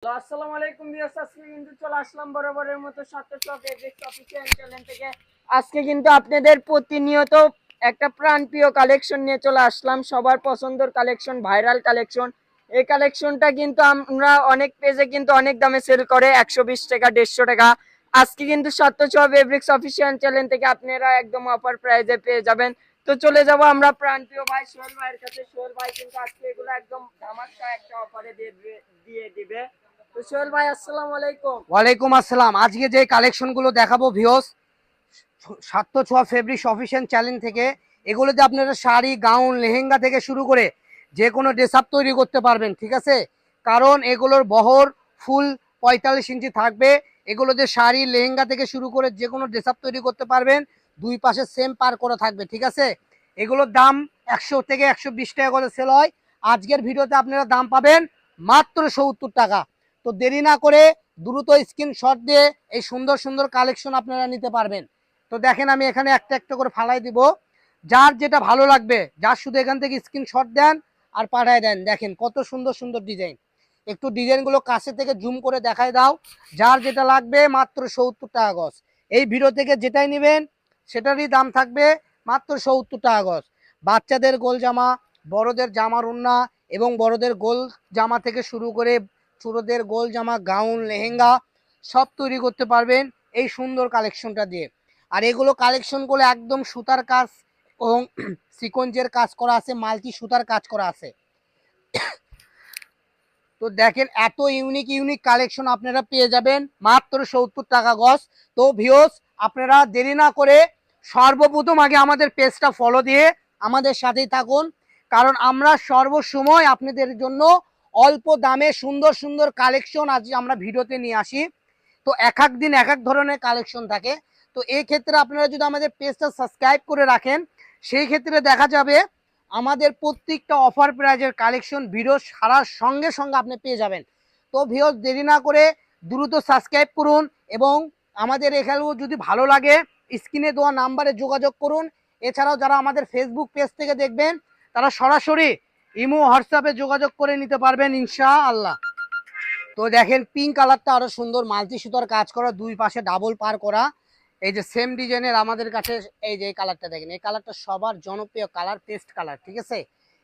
তো আসসালামু আলাইকুম ভিউয়ার্স, আজকে কিন্তু চলে আসলাম বরাবরের মতো সাতটা ফেব্রিক্স অফিসিয়াল চ্যানেল থেকে। আজকে কিন্তু আপনাদের প্রতিনিয়ত একটা প্রাণপ্রিয় কালেকশন নিয়ে চলে আসলাম, সবার পছন্দের কালেকশন, ভাইরাল কালেকশন। এই কালেকশনটা কিন্তু আমরা অনেক পেজে কিন্তু অনেক দামে সেল করে 120 টাকা 150 টাকা। আজকে কিন্তু সাতটা ফেব্রিক্স অফিসিয়াল চ্যানেল থেকে আপনারা একদম অফার প্রাইজে পেয়ে যাবেন। তো চলে যাব আমরা প্রাণপ্রিয় ভাই সোহেল ভাইয়ের কাছে। সোহেল ভাই কিন্তু আজকে এগুলো একদম ধামাকা একটা অফারে দিয়ে দিবে। তো সোহেল ভাই আসসালামু আলাইকুম। ওয়ালাইকুম আসসালাম। আজকে যে কালেকশনগুলো দেখাবো ভিউয়ার্স, 706 ফেব্রিক্স অফিসিয়াল চ্যানেল থেকে, এগুলোতে আপনারা শাড়ি, গাউন, লেহেঙ্গা থেকে শুরু করে যে কোনো ড্রেস আপ তৈরি করতে পারবেন, ঠিক আছে? কারণ এগুলোর বহর ফুল 45 ইঞ্চি থাকবে। এগুলোতে শাড়ি, লেহেঙ্গা থেকে শুরু করে যে কোনো ড্রেস আপ তৈরি করতে পারবেন। দুই পাশে সেম পার করা থাকবে, ঠিক আছে? এগুলোর দাম 100 থেকে 120 টাকা করে সেল হয়। আজকের ভিডিওতে আপনারা দাম পাবেন মাত্র 70 টাকা। তো দেরি না করে দ্রুত স্ক্রিনশট দিয়ে এই সুন্দর সুন্দর কালেকশন আপনারা নিতে পারবেন। তো দেখেন, আমি এখানে একটা একটা করে ফালাই দিব। যার যেটা ভালো লাগবে, যার শুধু এখান থেকে স্ক্রিনশট দেন আর পাঠায় দেন। দেখেন কত সুন্দর সুন্দর ডিজাইন। একটু ডিজাইনগুলো কাছে থেকে জুম করে দেখায় দাও। যার যেটা লাগবে মাত্র 70 টাকা গজ। এই ভিডিও থেকে যেটাই নেবেন সেটারই দাম থাকবে মাত্র 70 টাকা গজ। বাচ্চাদের গোল জামা, বড়দের জামার ওড়না এবং বড়দের গোল জামা থেকে শুরু করে ছোটদের গোল জামা, গাউন, লেহেঙ্গা সব তৈরি করতে পারবেন এই সুন্দর কালেকশনটা দিয়ে। আর এগুলো কালেকশনগুলো একদম সুতার কাজ এবং সিকোয়েন্সের কাজ করা আছে, মাল্টি সুতার কাজ করা আছে। তো দেখেন এত ইউনিক ইউনিক কালেকশন আপনারা পেয়ে যাবেন মাত্র 70 টাকা গজ। তো ভিউয়ার্স, আপনারা দেরি না করে সর্বপ্রথম আগে আমাদের পেজটা ফলো দিয়ে আমাদের সাথেই থাকুন। কারণ আমরা সর্বসময় আপনাদের জন্য অল্প দামে সুন্দর সুন্দর কালেকশন আজ আমরা ভিডিওতে নিয়ে আসি। তো এক এক দিন এক এক ধরনের কালেকশন থাকে। তো এই ক্ষেত্রে আপনারা যদি আমাদের পেজটা সাবস্ক্রাইব করে রাখেন, সেই ক্ষেত্রে দেখা যাবে আমাদের প্রত্যেকটা অফার প্রাইজের কালেকশন ভিডিও ছাড়ার সঙ্গে সঙ্গে আপনি পেয়ে যাবেন। তো ভিউয়ার্স, দেরি না করে দ্রুত সাবস্ক্রাইব করুন এবং আমাদের এখানেও যদি ভালো লাগে স্ক্রিনে দেওয়া নাম্বারে যোগাযোগ করুন। এছাড়াও যারা আমাদের ফেসবুক পেজ থেকে দেখবেন তারা সরাসরি ইমো, হোয়াটসঅ্যাপে যোগাযোগ করে নিতে পারবেন ইনশাআল্লাহ। তো দেখেন পিঙ্ক কালারটা আরো সুন্দর, মাল্টি সুতার কাজ করা, দুই পাশে ডাবল পার করা। এই যে সেম ডিজাইনের আমাদের কাছে এই যে এই কালারটা দেখেন, এই কালারটা সবার জনপ্রিয় কালার, পেস্ট কালার, ঠিক আছে?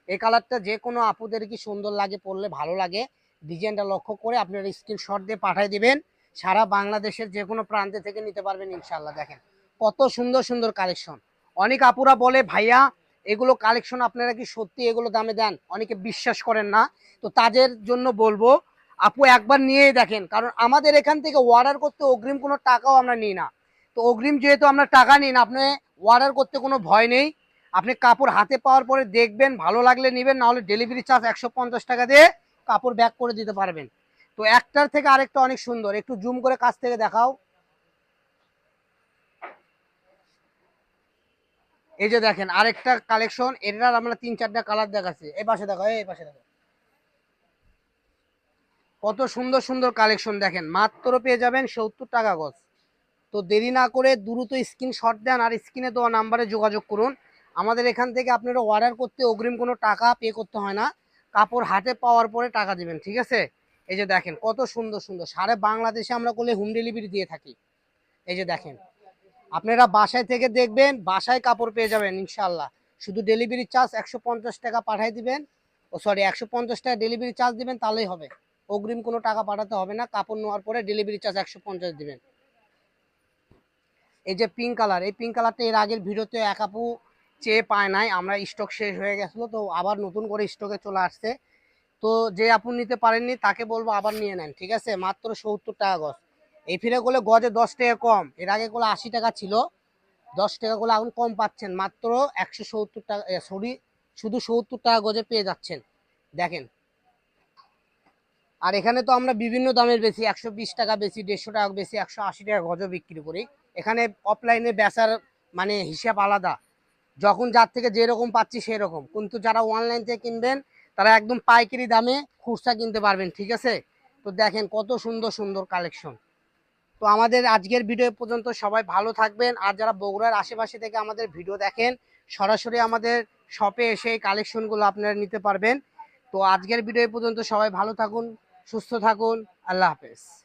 এই কালারটা যে কোনো আপুদের কি সুন্দর লাগে, পরলে ভালো লাগে। ডিজাইনটা লক্ষ্য করে আপনারা স্ক্রিনশট দিয়ে পাঠিয়ে দিবেন। সারা বাংলাদেশের যে কোনো প্রান্তে থেকে নিতে পারবেন ইনশাল্লাহ। দেখেন কত সুন্দর সুন্দর কালেকশন। অনেক আপুরা বলে ভাইয়া এগুলো কালেকশন আপনারা কি সত্যি এগুলো দামে দেন? অনেকে বিশ্বাস করেন না। তো তাদের জন্য বলবো আপু একবার নিয়েই দেখেন। কারণ আমাদের এখান থেকে অর্ডার করতে অগ্রিম কোনো টাকাও আমরা নিই না। তো অগ্রিম যেহেতু আমরা টাকা নিই না, আপনি অর্ডার করতে কোনো ভয় নেই। আপনি কাপড় হাতে পাওয়ার পরে দেখবেন, ভালো লাগলে নেবেন, না হলে ডেলিভারি চার্জ 150 টাকা দিয়ে কাপড় ব্যাক করে দিতে পারবেন। তো একটার থেকে আরেকটা অনেক সুন্দর, একটু জুম করে কাছ থেকে দেখাও। এই যে দেখেন আরেকটা কালেকশন, এটার আমরা 3-4টা কালার দেখাচ্ছি। এই পাশে দেখো, এই পাশে দেখো, কত সুন্দর সুন্দর কালেকশন। দেখেন মাত্র পেয়ে যাবেন 70 টাকা গজ। তো দেরি না করে দ্রুত স্ক্রিনশট দেন আর স্ক্রিনে দেওয়া নাম্বারে যোগাযোগ করুন। আমাদের এখান থেকে আপনারা অর্ডার করতে অগ্রিম কোনো টাকা পে করতে হয় না, কাপড় হাতে পাওয়ার পরে টাকা দিবেন, ঠিক আছে? এই যে দেখেন কত সুন্দর সুন্দর, সারা বাংলাদেশে আমরা করলে হোম ডেলিভারি দিয়ে থাকি। এই যে দেখেন, আপনারা বাসায় থেকে দেখবেন, বাসায় কাপড় পেয়ে যাবেন ইনশাল্লাহ। শুধু ডেলিভারি চার্জ 150 টাকা পাঠিয়ে দিবেন, ও সরি 150 টাকা ডেলিভারি চার্জ দিবেন, তাহলেই হবে। অগ্রিম কোনো টাকা পাঠাতে হবে না, কাপড় নেওয়ার পরে ডেলিভারি চার্জ 150 দিবেন। এই যে পিঙ্ক কালার, এই পিঙ্ক কালারটা এর আগের ভিডিওতে এক আপু চেয়ে পায় নাই, আমরা স্টক শেষ হয়ে গেছিলো, তো আবার নতুন করে স্টকে চলে আসছে। তো যে আপু নিতে পারেননি তাকে বলবো আবার নিয়ে নেন, ঠিক আছে? মাত্র 70 টাকা গজ। এই ফিরে করলে গজে 10 টাকা কম, এর আগে করলে 80 টাকা ছিল, 10 টাকা করলে এখন কম পাচ্ছেন, মাত্র 170 টাকা, সরি শুধু 70 টাকা গজে পেয়ে যাচ্ছেন। দেখেন, আর এখানে তো আমরা বিভিন্ন দামের বেশি, 120 টাকা বেশি, 150 টাকা বেশি, 180 টাকা গজও বিক্রি করি। এখানে অফলাইনে বেচার মানে হিসাব আলাদা, যখন যার থেকে যেরকম পাচ্ছি সেরকম। কিন্তু যারা অনলাইন থেকে কিনবেন তারা একদম পাইকারি দামে খুচরা কিনতে পারবেন, ঠিক আছে? তো দেখেন কত সুন্দর সুন্দর কালেকশন। তো আমাদের আজকের ভিডিও পর্যন্ত, সবাই ভালো থাকবেন। আর যারা বগুড়ার আশেপাশে থেকে আমাদের ভিডিও দেখেন, সরাসরি আমাদের শপে এসে এই কালেকশনগুলো আপনারা নিতে পারবেন। তো আজকের ভিডিও পর্যন্ত, সবাই ভালো থাকুন, সুস্থ থাকুন। আল্লাহ হাফেজ।